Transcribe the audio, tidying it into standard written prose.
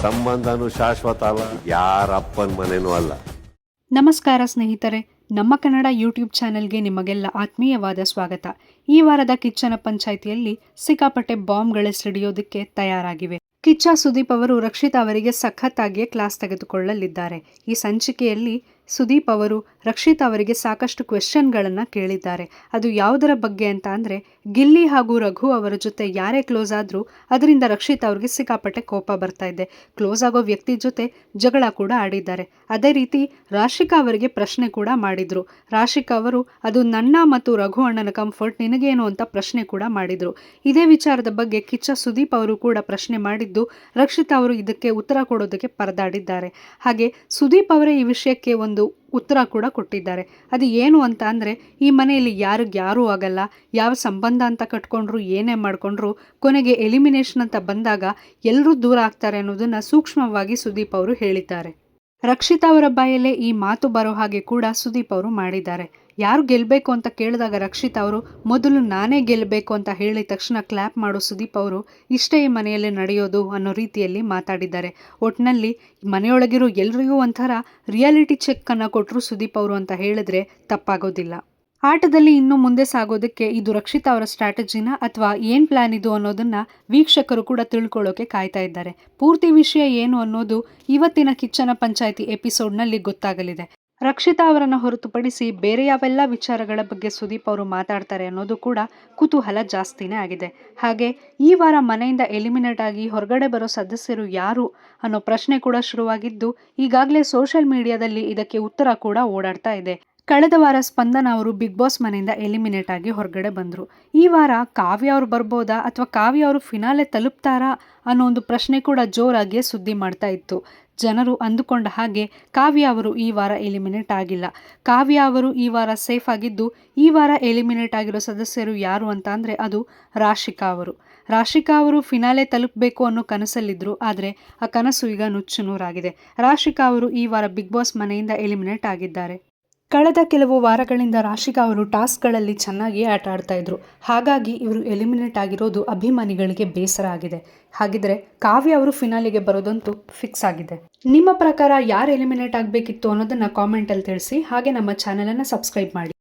ಸಂಬಂಧನೂ ಶಾಶ್ವತ ಅಲ್ಲ, ಯಾರ ಅಪ್ಪನ ಮನೆನೂ ಅಲ್ಲ. ನಮಸ್ಕಾರ ಸ್ನೇಹಿತರೆ, ನಮ್ಮ ಕನ್ನಡ ಯೂಟ್ಯೂಬ್ ಚಾನೆಲ್ಗೆ ನಿಮಗೆಲ್ಲ ಆತ್ಮೀಯವಾದ ಸ್ವಾಗತ. ಈ ವಾರದ ಕಿಚ್ಚನ ಪಂಚಾಯಿತಿಯಲ್ಲಿ ಸಿಕ್ಕಾಪಟ್ಟೆ ಬಾಂಬ್ಗಳೇ ಸಿಡಿಯೋದಕ್ಕೆ ತಯಾರಾಗಿವೆ. ಕಿಚ್ಚ ಸುದೀಪ್ ಅವರು ರಕ್ಷಿತಾ ಅವರಿಗೆ ಸಖತ್ತಾಗಿಯೇ ಕ್ಲಾಸ್ ತೆಗೆದುಕೊಳ್ಳಲಿದ್ದಾರೆ. ಈ ಸಂಚಿಕೆಯಲ್ಲಿ ಸುದೀಪ್ ಅವರು ರಕ್ಷಿತಾ ಅವರಿಗೆ ಸಾಕಷ್ಟು ಕ್ವೆಶ್ಚನ್ಗಳನ್ನು ಕೇಳಿದ್ದಾರೆ. ಅದು ಯಾವುದರ ಬಗ್ಗೆ ಅಂತ ಅಂದರೆ, ಗಿಲ್ಲಿ ಹಾಗೂ ರಘು ಅವರ ಜೊತೆ ಯಾರೇ ಕ್ಲೋಸ್ ಆದರೂ ಅದರಿಂದ ರಕ್ಷಿತಾ ಅವರಿಗೆ ಸಿಕ್ಕಾಪಟ್ಟೆ ಕೋಪ ಬರ್ತಾ ಇದೆ. ಕ್ಲೋಸ್ ಆಗೋ ವ್ಯಕ್ತಿ ಜೊತೆ ಜಗಳ ಕೂಡ ಆಡಿದ್ದಾರೆ. ಅದೇ ರೀತಿ ರಾಶಿಕಾ ಅವರಿಗೆ ಪ್ರಶ್ನೆ ಕೂಡ ಮಾಡಿದ್ರು. ರಾಶಿಕಾ ಅವರು ಅದು ನನ್ನ ಮತ್ತು ರಘು ಅಣ್ಣನ ಕಂಫರ್ಟ್, ನಿನಗೇನು ಅಂತ ಪ್ರಶ್ನೆ ಕೂಡ ಮಾಡಿದ್ರು. ಇದೇ ವಿಚಾರದ ಬಗ್ಗೆ ಕಿಚ್ಚ ಸುದೀಪ್ ಅವರು ಕೂಡ ಪ್ರಶ್ನೆ ಮಾಡಿದ್ದು ರಕ್ಷಿತಾ ಅವರು ಇದಕ್ಕೆ ಉತ್ತರ ಕೊಡೋದಕ್ಕೆ ಪರದಾಡಿದ್ದಾರೆ. ಹಾಗೆ ಸುದೀಪ್ ಅವರೇ ಈ ವಿಷಯಕ್ಕೆ ಒಂದು ಉತ್ತರ ಕೂಡ ಕೊಟ್ಟಿದ್ದಾರೆ. ಅದು ಏನು ಅಂತ ಅಂದರೆ, ಈ ಮನೆಯಲ್ಲಿ ಯಾರೂ ಆಗಲ್ಲ, ಯಾವ ಸಂಬಂಧ ಅಂತ ಕಟ್ಕೊಂಡ್ರು ಏನೇ ಮಾಡಿಕೊಂಡ್ರು ಕೊನೆಗೆ ಎಲಿಮಿನೇಷನ್ ಅಂತ ಬಂದಾಗ ಎಲ್ಲರೂ ದೂರ ಆಗ್ತಾರೆ ಅನ್ನೋದನ್ನ ಸೂಕ್ಷ್ಮವಾಗಿ ಸುದೀಪ್ ಅವರು ಹೇಳಿದ್ದಾರೆ. ರಕ್ಷಿತಾ ಅವರ ಬಾಯಲ್ಲೇ ಈ ಮಾತು ಬರೋ ಹಾಗೆ ಕೂಡ ಸುದೀಪ್ ಅವರು ಮಾಡಿದ್ದಾರೆ. ಯಾರು ಗೆಲ್ಲಬೇಕು ಅಂತ ಕೇಳಿದಾಗ ರಕ್ಷಿತಾ ಅವರು ಮೊದಲು ನಾನೇ ಗೆಲ್ಲಬೇಕು ಅಂತ ಹೇಳಿದ ತಕ್ಷಣ ಕ್ಲ್ಯಾಪ್ ಮಾಡೋ ಸುದೀಪ್ ಅವರು ಇಷ್ಟೇ ಈ ಮನೆಯಲ್ಲಿ ನಡೆಯೋದು ಅನ್ನೋ ರೀತಿಯಲ್ಲಿ ಮಾತಾಡಿದ್ದಾರೆ. ಒಟ್ಟಿನಲ್ಲಿ ಮನೆಯೊಳಗಿರೋ ಎಲ್ರಿಗೂ ಒಂಥರ ರಿಯಾಲಿಟಿ ಚೆಕ್ ಅನ್ನು ಕೊಟ್ಟರು ಸುದೀಪ್ ಅವರು ಅಂತ ಹೇಳಿದ್ರೆ ತಪ್ಪಾಗೋದಿಲ್ಲ. ಆಟದಲ್ಲಿ ಇನ್ನು ಮುಂದೆ ಸಾಗೋದಕ್ಕೆ ಇದು ರಕ್ಷಿತಾ ಅವರ ಸ್ಟ್ರಾಟಜಿನ ಅಥವಾ ಏನು ಪ್ಲಾನ್ ಇದು ಅನ್ನೋದನ್ನ ವೀಕ್ಷಕರು ಕೂಡ ತಿಳ್ಕೊಳ್ಳೋಕೆ ಕಾಯ್ತಾ ಇದ್ದಾರೆ. ಪೂರ್ತಿ ವಿಷಯ ಏನು ಅನ್ನೋದು ಇವತ್ತಿನ ಕಿಚ್ಚನ ಪಂಚಾಯಿತಿ ಎಪಿಸೋಡ್ನಲ್ಲಿ ಗೊತ್ತಾಗಲಿದೆ. ರಕ್ಷಿತಾ ಅವರನ್ನು ಹೊರತುಪಡಿಸಿ ಬೇರೆ ಯಾವೆಲ್ಲ ವಿಚಾರಗಳ ಬಗ್ಗೆ ಸುದೀಪ್ ಅವರು ಮಾತಾಡ್ತಾರೆ ಅನ್ನೋದು ಕೂಡ ಕುತೂಹಲ ಜಾಸ್ತಿನೇ ಆಗಿದೆ. ಹಾಗೆ ಈ ವಾರ ಮನೆಯಿಂದ ಎಲಿಮಿನೇಟ್ ಆಗಿ ಹೊರಗಡೆ ಬರೋ ಸದಸ್ಯರು ಯಾರು ಅನ್ನೋ ಪ್ರಶ್ನೆ ಕೂಡ ಶುರುವಾಗಿದ್ದು, ಈಗಾಗಲೇ ಸೋಷಿಯಲ್ ಮೀಡಿಯಾದಲ್ಲಿ ಇದಕ್ಕೆ ಉತ್ತರ ಕೂಡ ಓಡಾಡ್ತಾ ಇದೆ. ಕಳೆದ ವಾರ ಸ್ಪಂದನ ಅವರು ಬಿಗ್ ಬಾಸ್ ಮನೆಯಿಂದ ಎಲಿಮಿನೇಟ್ ಆಗಿ ಹೊರಗಡೆ ಬಂದರು. ಈ ವಾರ ಕಾವ್ಯ ಅವರು ಬರ್ಬೋದಾ ಅಥವಾ ಕಾವ್ಯ ಅವರು ಫಿನಾಲೆ ತಲುಪ್ತಾರಾ ಅನ್ನೋ ಒಂದು ಪ್ರಶ್ನೆ ಕೂಡ ಜೋರಾಗಿಯೇ ಸುದ್ದಿ ಮಾಡ್ತಾ ಇತ್ತು. ಜನರು ಅಂದುಕೊಂಡ ಹಾಗೆ ಕಾವ್ಯ ಅವರು ಈ ವಾರ ಎಲಿಮಿನೇಟ್ ಆಗಿಲ್ಲ. ಕಾವ್ಯ ಅವರು ಈ ವಾರ ಸೇಫ್ ಆಗಿದ್ದು, ಈ ವಾರ ಎಲಿಮಿನೇಟ್ ಆಗಿರೋ ಸದಸ್ಯರು ಯಾರು ಅಂತ ಅಂದರೆ ಅದು ರಾಶಿಕಾ ಅವರು. ರಾಶಿಕಾ ಅವರು ಫಿನಾಲೆ ತಲುಪಬೇಕು ಅನ್ನೋ ಕನಸಲ್ಲಿದ್ದರು, ಆದರೆ ಆ ಕನಸು ಈಗ ನುಚ್ಚುನೂರಾಗಿದೆ. ರಾಶಿಕಾ ಅವರು ಈ ವಾರ ಬಿಗ್ ಬಾಸ್ ಮನೆಯಿಂದ ಎಲಿಮಿನೇಟ್ ಆಗಿದ್ದಾರೆ. ಕಳೆದ ಕೆಲವು ವಾರಗಳಿಂದ ರಾಶಿಕಾ ಅವರು ಟಾಸ್ಕ್ಗಳಲ್ಲಿ ಚೆನ್ನಾಗಿ ಆಟ ಆಡ್ತಾ ಇದ್ರು. ಹಾಗಾಗಿ ಇವರು ಎಲಿಮಿನೇಟ್ ಆಗಿರೋದು ಅಭಿಮಾನಿಗಳಿಗೆ ಬೇಸರ ಆಗಿದೆ. ಹಾಗಿದ್ರೆ ಕಾವ್ಯ ಅವರು ಫಿನಾಲಿಗೆ ಬರೋದಂತೂ ಫಿಕ್ಸ್ ಆಗಿದೆ. ನಿಮ್ಮ ಪ್ರಕಾರ ಯಾರು ಎಲಿಮಿನೇಟ್ ಆಗಬೇಕಿತ್ತು ಅನ್ನೋದನ್ನ ಕಾಮೆಂಟಲ್ಲಿ ತಿಳಿಸಿ. ಹಾಗೆ ನಮ್ಮ ಚಾನೆಲನ್ನು ಸಬ್ಸ್ಕ್ರೈಬ್ ಮಾಡಿ.